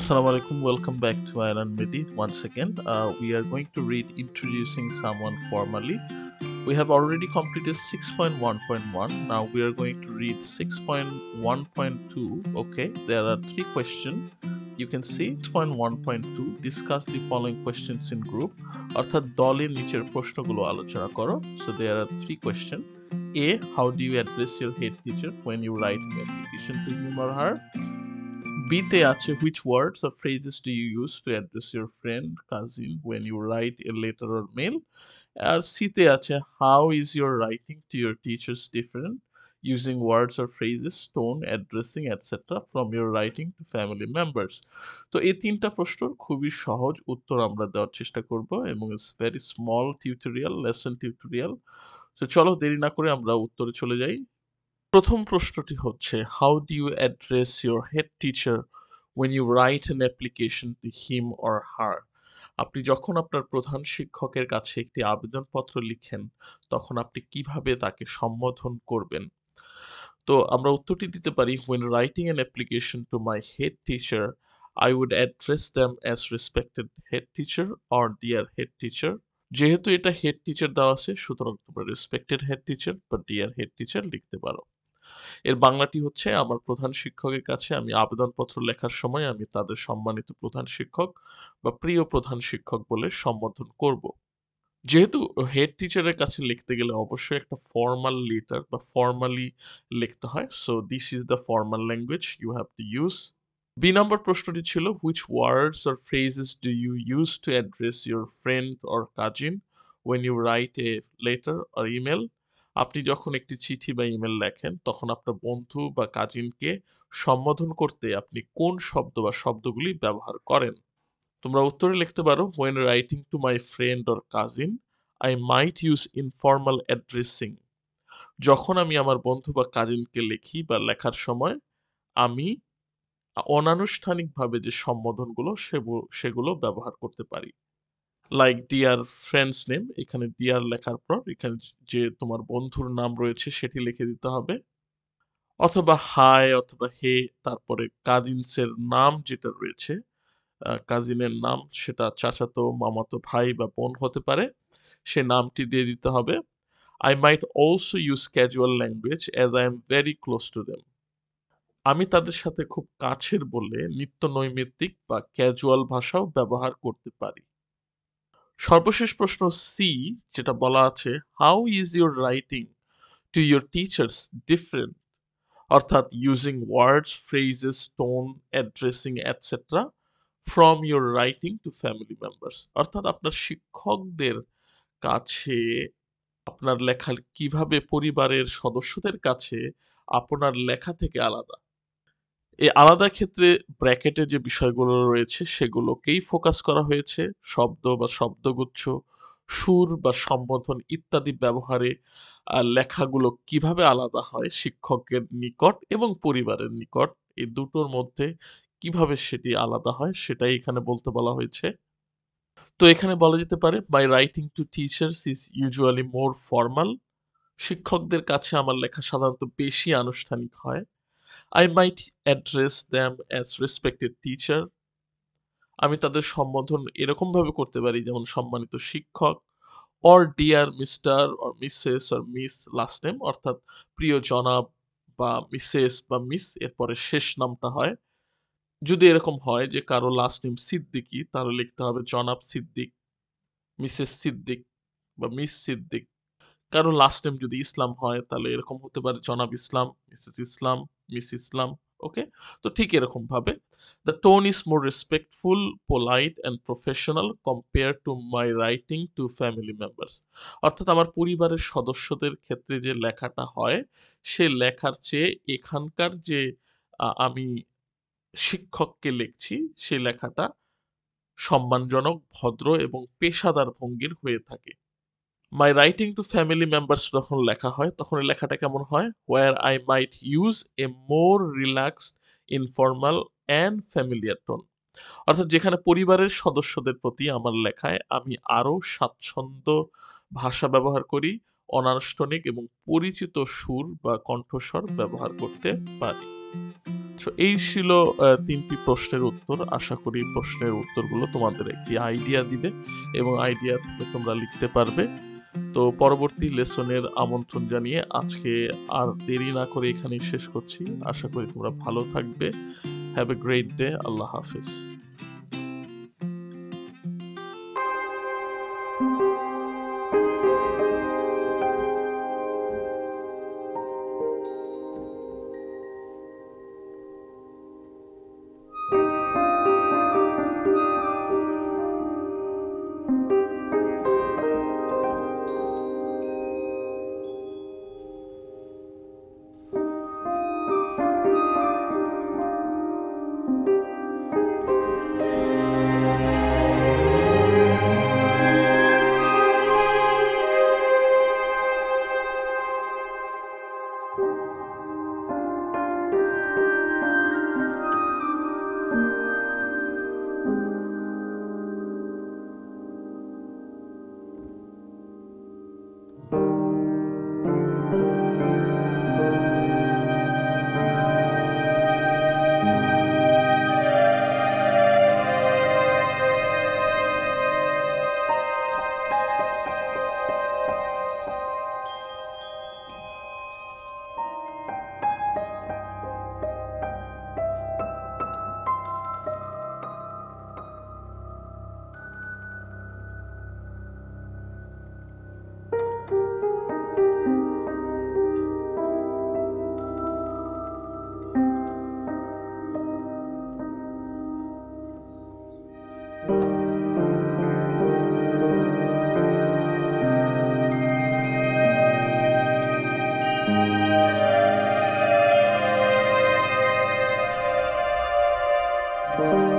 Assalamu alaikum. Welcome back to Iron Medi. Once again, we are going to read Introducing Someone Formally. We have already completed 6.1.1. Now we are going to read 6.1.2. Okay, there are three questions. You can see 6.1.2. Discuss the following questions in group. অর্থাৎ দলের নিচের প্রশ্নগুলো আলোচনা করো. So there are three questions. A. How do you address your head teacher when you write an application to him or her? B তে আছে which words or phrases do you use to address your friend, cousin when you write a letter or mail? R C তে আছে how is your writing to your teachers different using words or phrases, tone, addressing, etc. from your writing to family members? তো এই তিনটা প্রশ্নের খুবই সহজ উত্তর আমরা দেওয়ার চেষ্টা করব এবং it's very small tutorial, lesson tutorial. তো চলো দেরি না করে আমরা উত্তরে চলে যাই। প্রথম প্রশ্নটি হচ্ছে how do you address your head teacher when you write an application to him or her? আপনি যখন আপনার প্রধান শিক্ষকের কাছে একটি আবেদনপত্র লিখেন তখন আপনি কিভাবে তাকে সম্বোধন করবেন? তো আমরা উত্তরটি দিতে পারি when writing an application to my head teacher I would address them as respected head teacher or dear head teacher। যেহেতু এটা হেড টিচার দেওয়া আছে সুতরাং তোমরা রেসপেক্টেড হেড টিচার বা ডিয়ার হেড টিচার লিখতে পারো। এর বাংলাটি হচ্ছে আমার প্রধান শিক্ষকের কাছে আমি আবেদনপত্র লেখার সময় আমি তাদের সম্মানিত প্রধান শিক্ষক বা প্রিয় প্রধান শিক্ষক বলে সম্বোধন করব। যেহেতু হেড টিচারের কাছে লিখতে গেলে অবশ্যই একটা ফর্মাল লেটার বা ফর্মালি লিখতে হয়, so this is the formal language you have to use. B number প্রশ্নটি ছিল which words or phrases do you use to address your friend or cousin when you write a letter or email? আপনি যখন একটি চিঠি বা email লেখেন তখন আপনার বন্ধু বা কাজিনকে সম্বোধন করতে আপনি কোন শব্দ বা শব্দগুলি ব্যবহার করেন? তোমরা উত্তরে লিখতে পারো when writing to my friend or cousin I might use informal addressing। যখন আমি আমার বন্ধু বা কাজিনকে লিখি বা লেখার সময় আমি অনানুষ্ঠানিকভাবে যে সম্বোধনগুলো সেগুলো ব্যবহার করতে পারি। লাইক ডিয়ার ফ্রেন্ডস নেম, এখানে ডিয়ার লেখার পর এখানে যে তোমার বন্ধুর নাম রয়েছে সেটি লিখে দিতে হবে, অথবা হাই অথবা হে, তারপরে কাজিনসের নাম যেটা রয়েছে কাজিনের নাম সেটা চাচাতো মামাতো ভাই বা বোন হতে পারে, সে নামটি দিয়ে দিতে হবে। I might also use casual language as I am very close to them। আমি তাদের সাথে খুব কাছের বলে নিত্য নৈমিত্তিক বা ক্যাজুয়াল ভাষাও ব্যবহার করতে পারি। সর্বশেষ প্রশ্ন সি, যেটা বলা আছে how is your writing to your teachers different, অর্থাৎ using words, phrases, tone, addressing etcetera from your writing to family members. অর্থাৎ আপনার শিক্ষকদের কাছে আপনার লেখা কিভাবে পরিবারের সদস্যদের কাছে আপনার লেখা থেকে আলাদা। এই আলাদা ক্ষেত্রে ব্র্যাকেটে যে বিষয়গুলো রয়েছে সেগুলোকেই ফোকাস করা হয়েছে। শব্দ বা শব্দগুচ্ছ, সুর বা সম্বোধন ইত্যাদি ব্যবহারে লেখাগুলো কিভাবে আলাদা হয় শিক্ষকের নিকট এবং পরিবারের নিকট, এই দুটোর মধ্যে কিভাবে সেটি আলাদা হয় সেটাই এখানে বলতে বলা হয়েছে। তো এখানে বলা যেতে পারে by writing to teachers is usually more formal. শিক্ষকদের কাছে আমার লেখা সাধারণত বেশি আনুষ্ঠানিক হয়। I might address them as respected teacher। আমি তাদের সম্বোধন এরকম ভাবে করতে পারি যেমন সম্মানিত শিক্ষক, or dear Mr. or Mrs. or Miss last name, অর্থাৎ প্রিয় জনাব বা মিসেস বা মিস এরপরে শেষ নামটা হয়। যদি এরকম হয় যে কারো লাস্ট নেম সিদ্দিকী তাহলে লিখতে হবে জনাব সিদ্দিক, মিসেস সিদ্দিক বা মিস সিদ্দিক। কারো লাস্ট নেম যদি ইসলাম হয় তাহলে এরকম হতে পারে জনাব ইসলাম, মিসেস ইসলাম, মিস ইসলাম। ওকে, তো ঠিক এরকম ভাবে the tone is more respectful, polite and professional compare to my writing to family members. অর্থাৎ আমার পরিবারের সদস্যদের ক্ষেত্রে যে লেখাটা হয় সে লেখার চেয়ে এখানকার যে আমি শিক্ষককে লিখছি সেই লেখাটা সম্মানজনক, ভদ্র এবং পেশাদার ভঙ্গির হয়ে থাকে। My writing to family members যখন লেখা হয় তখন এই লেখাটা কেমন হয়? Where I might use a more relaxed, informal and familiar tone. অর্থাৎ যেখানে পরিবারের সদস্যদের প্রতি আমার লেখায় আমি আরো স্বাচ্ছন্দ্য ভাষা ব্যবহার করি, অনানুষ্ঠানিক এবং পরিচিত সুর বা কণ্ঠস্বর ব্যবহার করতে পারি। সো এই ছিল ৩টি প্রশ্নের উত্তর। আশা করি প্রশ্নের উত্তরগুলো তোমাদের একটি আইডিয়া দিবে এবং আইডিয়া থেকে তোমরা লিখতে পারবে। তো পরবর্তী লেসনের আমন্ত্রণ জানিয়ে আজকে আর দেরি না করে এখানেই শেষ করছি। আশা করি তোমরা ভালো থাকবে। Have a great day. আল্লাহ হাফেজ। you